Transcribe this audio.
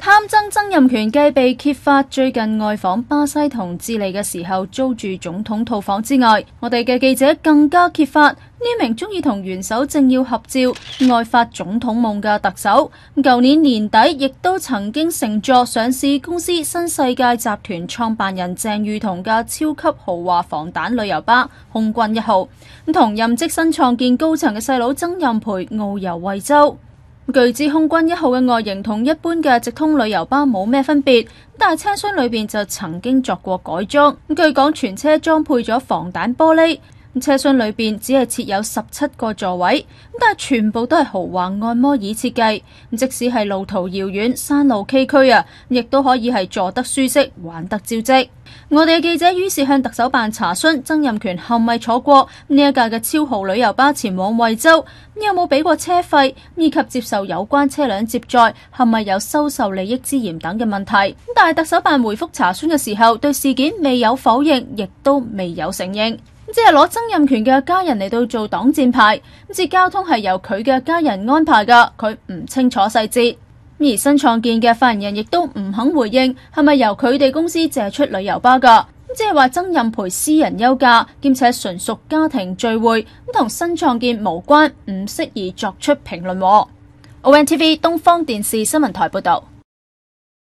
貪曾蔭權繼被揭發最近外訪巴西同智利嘅時候租住總統套房之外，我哋嘅記者更加揭發呢名中意同元首政要合照、愛發總統夢嘅特首，舊年年底亦都曾經乘坐上市公司新世界集團創辦人鄭裕彤嘅超級豪華防彈旅遊巴空軍1號，同任職新創建高層嘅細佬曾蔭培遨遊惠州。據知空軍1號嘅外形同一般嘅直通旅遊巴冇咩分別，但係車廂裏邊就曾經作過改裝。據講全車裝配咗防彈玻璃，車廂裏邊只係設有17個座位，但係全部都係豪華按摩椅設計。即使係路途遙遠、山路崎嶇啊，亦都可以係坐得舒適、玩得招積。我哋嘅記者於是向特首辦查詢曾蔭權係咪坐過呢一架嘅超豪旅遊巴前往惠州，有冇俾過車費，以及接受有關車輛接載係咪有收受利益之嫌等嘅問題。但係特首辦回覆查詢嘅時候，對事件未有否認，亦都未有承認，即係攞曾蔭權嘅家人嚟到做擋箭牌，至交通係由佢嘅家人安排㗎，佢唔清楚細節。而新創建嘅發言人亦都唔肯回應係咪由佢哋公司借出旅遊巴㗎，即係話曾蔭培私人休假，兼且純屬家庭聚會，同新創建無關，唔適宜作出評論。ONTV 東方電視新聞台報道。